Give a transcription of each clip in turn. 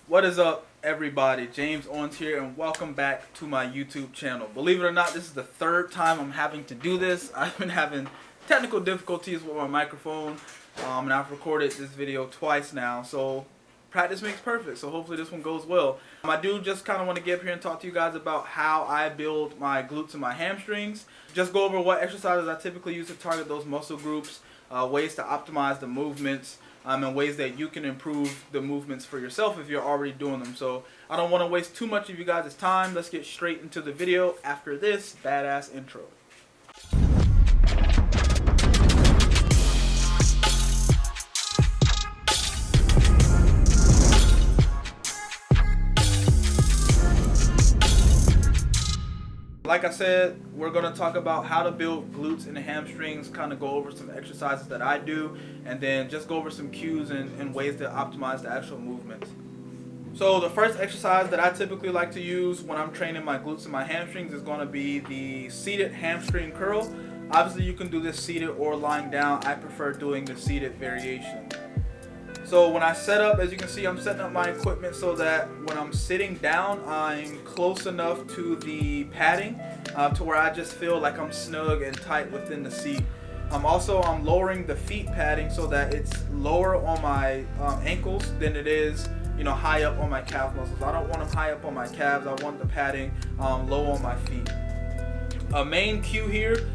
What is up, everybody? James Owens here, and welcome back to my YouTube channel. Believe it or not, this is the third time I'm having to do this. I've been having technical difficulties with my microphone, and I've recorded this video twice now, so practice makes perfect, so hopefully this one goes well. I do just kind of want to get up here and talk to you guys about how I build my glutes and my hamstrings. Just go over what exercises I typically use to target those muscle groups, ways to optimize the movements, and ways that you can improve the movements for yourself if you're already doing them. So I don't want to waste too much of you guys' time. Let's get straight into the video after this badass intro. Like I said, we're going to talk about how to build glutes and hamstrings, kind of go over some exercises that I do, and then just go over some cues and ways to optimize the actual movements. So the first exercise that I typically like to use when I'm training my glutes and my hamstrings is going to be the seated hamstring curl. Obviously you can do this seated or lying down. I prefer doing the seated variation. So when I set up, as you can see, I'm setting up my equipment so that when I'm sitting down, I'm close enough to the padding to where I just feel like I'm snug and tight within the seat. I'm lowering the feet padding so that it's lower on my ankles than it is, high up on my calf muscles. I don't want them high up on my calves. I want the padding low on my feet. A main cue here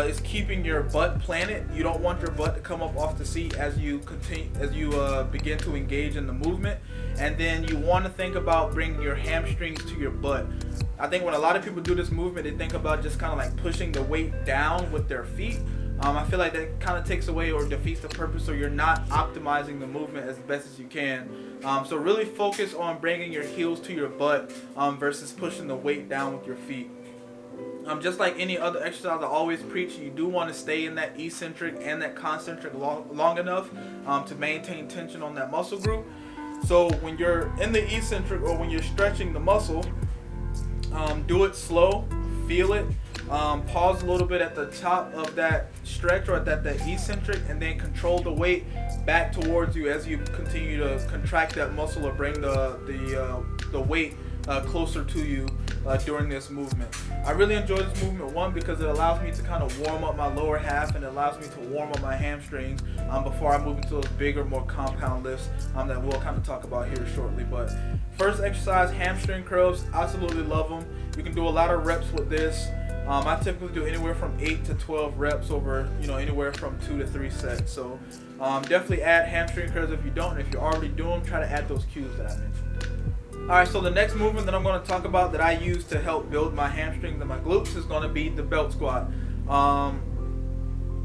is keeping your butt planted. You don't want your butt to come up off the seat as you begin to engage in the movement. And then you want to think about bringing your hamstrings to your butt. I think when a lot of people do this movement, they think about just kind of like pushing the weight down with their feet. I feel like that kind of takes away or defeats the purpose, so you're not optimizing the movement as best as you can. So really focus on bringing your heels to your butt versus pushing the weight down with your feet. Just like any other exercise, I always preach, you do want to stay in that eccentric and that concentric long enough to maintain tension on that muscle group. So when you're in the eccentric or when you're stretching the muscle, do it slow, feel it, pause a little bit at the top of that stretch or at that eccentric, and then control the weight back towards you as you continue to contract that muscle or bring the weight closer to you during this movement. I really enjoy this movement, one, because it allows me to kind of warm up my lower half, and it allows me to warm up my hamstrings before I move into those bigger, more compound lifts that we'll kind of talk about here shortly. But first exercise, hamstring curls. Absolutely love them. You can do a lot of reps with this. I typically do anywhere from 8 to 12 reps over, anywhere from 2 to 3 sets. So definitely add hamstring curls if you don't. And if you're already doing them, try to add those cues that I mentioned. Alright, so the next movement that I'm going to talk about that I use to help build my hamstrings and my glutes is going to be the belt squat.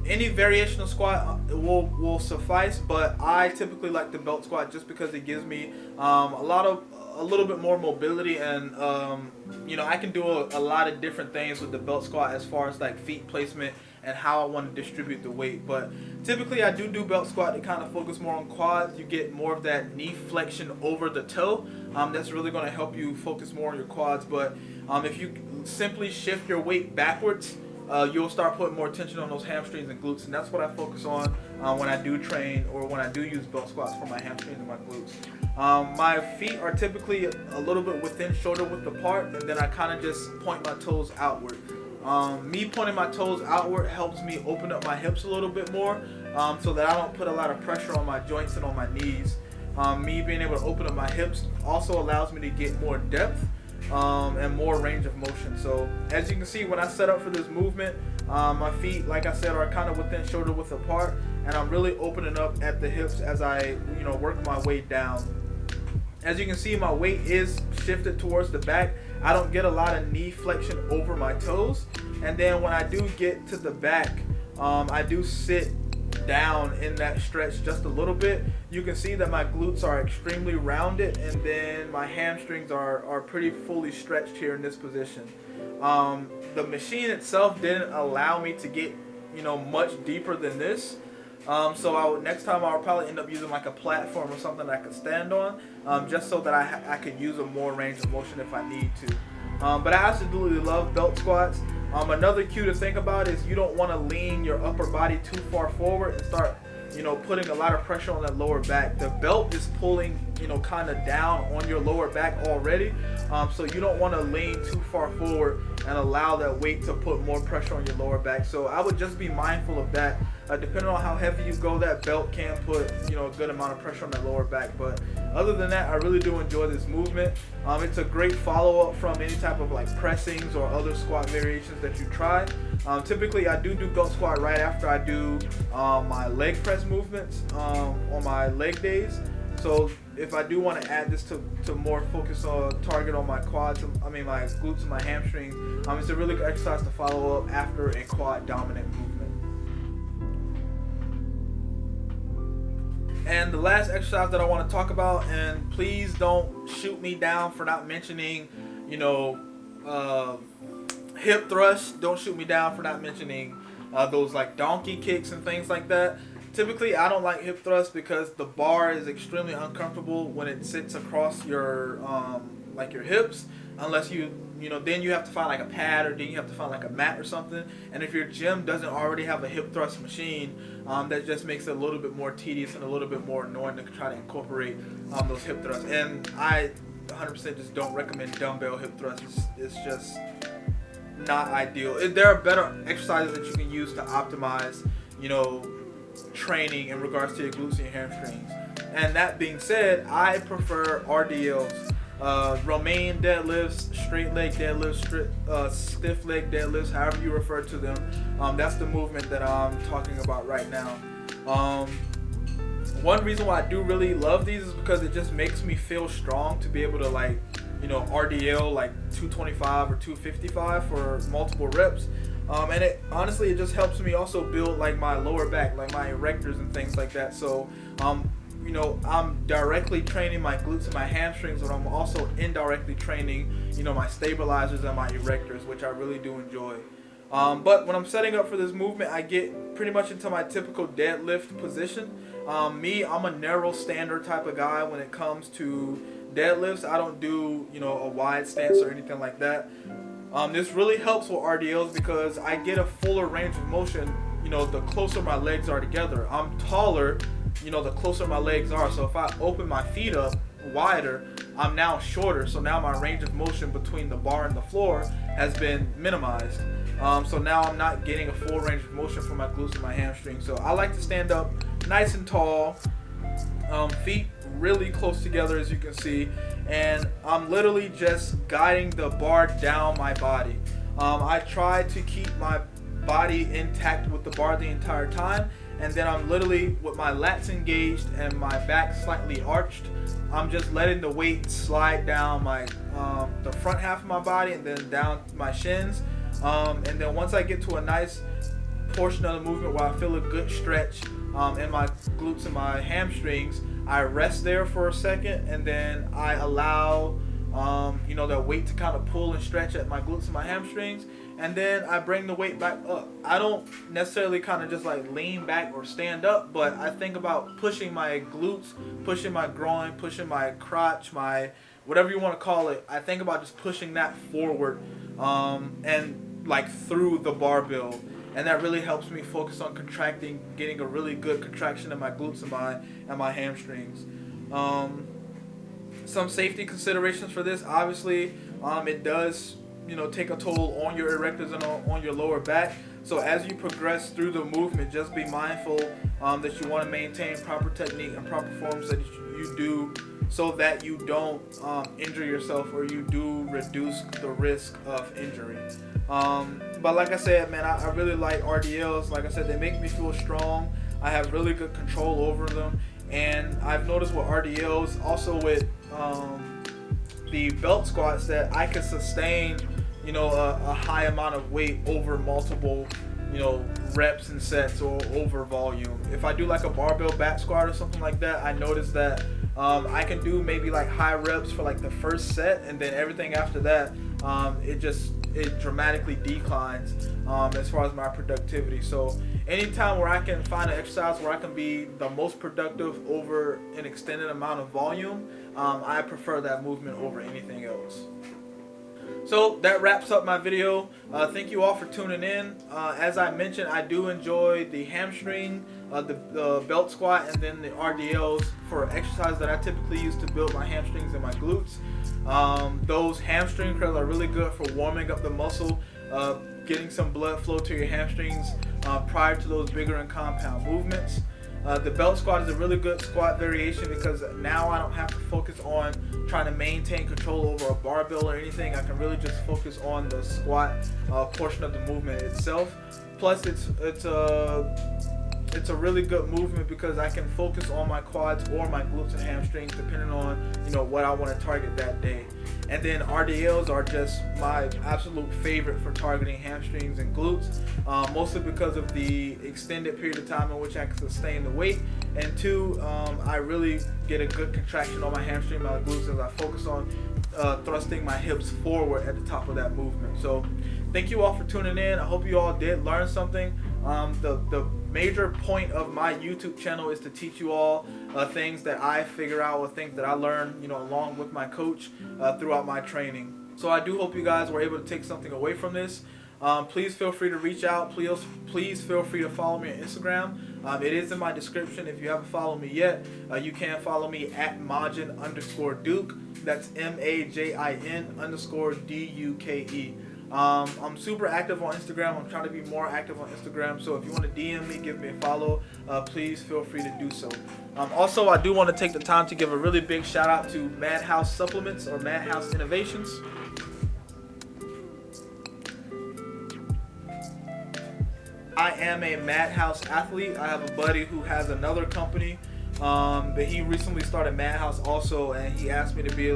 Any variation of squat will suffice, but I typically like the belt squat just because it gives me a little bit more mobility, and I can do a lot of different things with the belt squat as far as like feet placement and how I want to distribute the weight. But typically I do belt squat to kind of focus more on quads. You get more of that knee flexion over the toe. That's really going to help you focus more on your quads. But if you simply shift your weight backwards, you'll start putting more tension on those hamstrings and glutes, and that's what I focus on when I do train or when I do use belt squats for my hamstrings and my glutes. My feet are typically a little bit within shoulder width apart, and then I kind of just point my toes outward. Me pointing my toes outward helps me open up my hips a little bit more, so that I don't put a lot of pressure on my joints and on my knees. Me being able to open up my hips also allows me to get more depth and more range of motion. So as you can see, when I set up for this movement, my feet, like I said, are kind of within shoulder width apart, and I'm really opening up at the hips as I work my way down. As you can see, my weight is shifted towards the back. I don't get a lot of knee flexion over my toes, and then when I do get to the back, I do sit down in that stretch just a little bit. You can see that my glutes are extremely rounded, and then my hamstrings are pretty fully stretched here in this position. The machine itself didn't allow me to get much deeper than this, so next time I'll probably end up using like a platform or something that I could stand on, just so that I could use a more range of motion if I need to. But I absolutely love belt squats. Another cue to think about is you don't want to lean your upper body too far forward and start putting a lot of pressure on that lower back. The belt is pulling kind of down on your lower back already. So you don't want to lean too far forward and allow that weight to put more pressure on your lower back. So I would just be mindful of that. Depending on how heavy you go, that belt can put a good amount of pressure on the lower back. But other than that, I really do enjoy this movement. It's a great follow-up from any type of like pressings or other squat variations that you try. Typically, I do belt squat right after I do my leg press movements on my leg days. So if I do want to add this to more focus on target on my quads, my glutes and my hamstrings, it's a really good exercise to follow up after a quad dominant movement. And the last exercise that I want to talk about, and please don't shoot me down for not mentioning, hip thrusts. Don't shoot me down for not mentioning those like donkey kicks and things like that. Typically, I don't like hip thrusts because the bar is extremely uncomfortable when it sits across your like your hips, unless then you have to find like a pad, or then you have to find like a mat or something. And if your gym doesn't already have a hip thrust machine, that just makes it a little bit more tedious and a little bit more annoying to try to incorporate those hip thrusts. And I 100% just don't recommend dumbbell hip thrusts. It's just not ideal. There are better exercises that you can use to optimize, training in regards to your glutes and your hamstrings. And that being said, I prefer RDLs. Romanian deadlifts, straight leg deadlifts, stiff leg deadlifts, however you refer to them. That's the movement that I'm talking about right now. One reason why I do really love these is because it just makes me feel strong to be able to RDL like 225 or 255 for multiple reps. And it honestly, it just helps me also build like my lower back, like my erectors and things like that. So I'm directly training my glutes and my hamstrings, but I'm also indirectly training, my stabilizers and my erectors, which I really do enjoy. But when I'm setting up for this movement, I get pretty much into my typical deadlift position. I'm a narrow stander type of guy when it comes to deadlifts. I don't do, a wide stance or anything like that. This really helps with RDLs because I get a fuller range of motion, the closer my legs are together. I'm taller, the closer my legs are. So if I open my feet up wider, I'm now shorter. So now my range of motion between the bar and the floor has been minimized. So now I'm not getting a full range of motion from my glutes and my hamstrings. So I like to stand up nice and tall, feet really close together, as you can see, and I'm literally just guiding the bar down my body. I try to keep my body intact with the bar the entire time, and then I'm literally with my lats engaged and my back slightly arched. I'm just letting the weight slide down my the front half of my body and then down my shins, and then once I get to a nice portion of the movement where I feel a good stretch in my glutes and my hamstrings, I rest there for a second, and then I allow that weight to kind of pull and stretch at my glutes and my hamstrings, and then I bring the weight back up. I don't necessarily kind of just like lean back or stand up, but I think about pushing my glutes, pushing my groin, pushing my crotch, my whatever you want to call it. I think about just pushing that forward and like through the barbell. And that really helps me focus on contracting, getting a really good contraction in my glutes and my hamstrings. Some safety considerations for this, obviously, it does take a toll on your erectors and on your lower back. So as you progress through the movement, just be mindful that you want to maintain proper technique and proper forms that you do, so that you don't injure yourself or you do reduce the risk of injury. But like I said, man, I really like RDLs. Like I said, they make me feel strong. I have really good control over them. And I've noticed with RDLs, also with the belt squats, that I can sustain, a high amount of weight over multiple, reps and sets or over volume. If I do like a barbell back squat or something like that, I notice that I can do maybe like high reps for like the first set, and then everything after that, it dramatically declines as far as my productivity. So anytime where I can find an exercise where I can be the most productive over an extended amount of volume, I prefer that movement over anything else. So that wraps up my video. Thank you all for tuning in. As I mentioned, I do enjoy the hamstring the belt squat, and then the RDLs for exercises that I typically use to build my hamstrings and my glutes. Those hamstring curls are really good for warming up the muscle, getting some blood flow to your hamstrings prior to those bigger and compound movements. The belt squat is a really good squat variation because now I don't have to focus on trying to maintain control over a barbell or anything. I can really just focus on the squat portion of the movement itself. Plus, it's a really good movement because I can focus on my quads or my glutes and hamstrings depending on what I want to target that day. And then RDLs are just my absolute favorite for targeting hamstrings and glutes, mostly because of the extended period of time in which I can sustain the weight, and two, I really get a good contraction on my hamstring, my glutes, as I focus on thrusting my hips forward at the top of that movement. So thank you all for tuning in. I hope you all did learn something. The major point of my YouTube channel is to teach you all things that I figure out or things that I learn, along with my coach throughout my training. So I do hope you guys were able to take something away from this. Please feel free to reach out. Please feel free to follow me on Instagram. It is in my description. If you haven't followed me yet, you can follow me at Majin_Duke. That's MAJIN_DUKE. I'm super active on Instagram. I'm trying to be more active on Instagram. So if you want to DM me, give me a follow, please feel free to do so. Also, I do want to take the time to give a really big shout out to Madhouse Supplements or Madhouse Innovations. I am a Madhouse athlete. I have a buddy who has another company, but he recently started Madhouse also, and he asked me to be,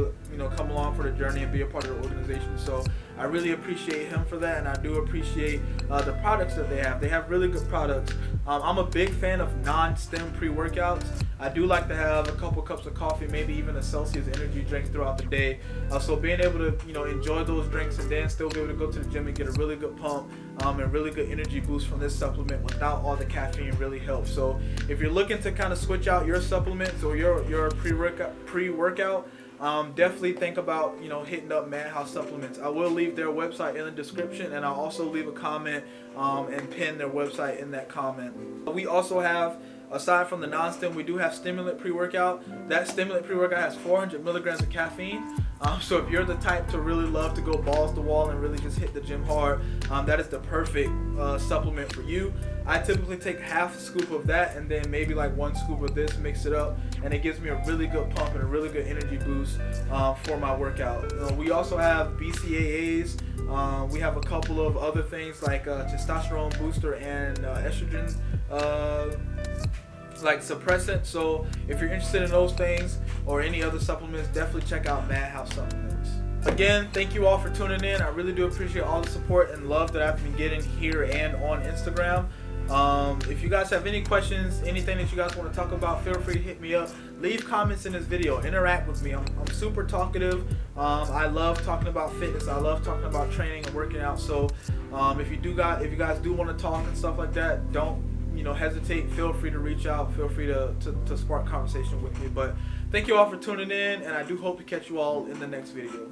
come along for the journey and be a part of the organization. So I really appreciate him for that, and I do appreciate the products that they have. They have really good products. I'm a big fan of non-stem pre-workouts. I do like to have a couple cups of coffee, maybe even a Celsius energy drink throughout the day. So being able to, enjoy those drinks and then still be able to go to the gym and get a really good pump and really good energy boost from this supplement without all the caffeine really helps. So if you're looking to kind of switch out your supplements or your pre-workout, definitely think about hitting up Madhouse Supplements. I will leave their website in the description, and I'll also leave a comment and pin their website in that comment. We also have, aside from the non-stim, we do have stimulant pre-workout. That stimulant pre-workout has 400 milligrams of caffeine. So if you're the type to really love to go balls to wall and really just hit the gym hard, that is the perfect supplement for you. I typically take half a scoop of that and then maybe like 1 scoop of this, mix it up, and it gives me a really good pump and a really good energy boost for my workout. We also have BCAAs. We have a couple of other things like testosterone booster and estrogen like suppressant. So if you're interested in those things or any other supplements, definitely check out Madhouse Supplements. Again, thank you all for tuning in. I really do appreciate all the support and love that I've been getting here and on Instagram. If you guys have any questions, anything that you guys want to talk about, feel free to hit me up. Leave comments in this video. Interact with me. I'm super talkative. I love talking about fitness. I love talking about training and working out. So if you guys do want to talk and stuff like that, don't hesitate. Feel free to reach out. Feel free to spark conversation with me. But thank you all for tuning in, and I do hope to catch you all in the next video.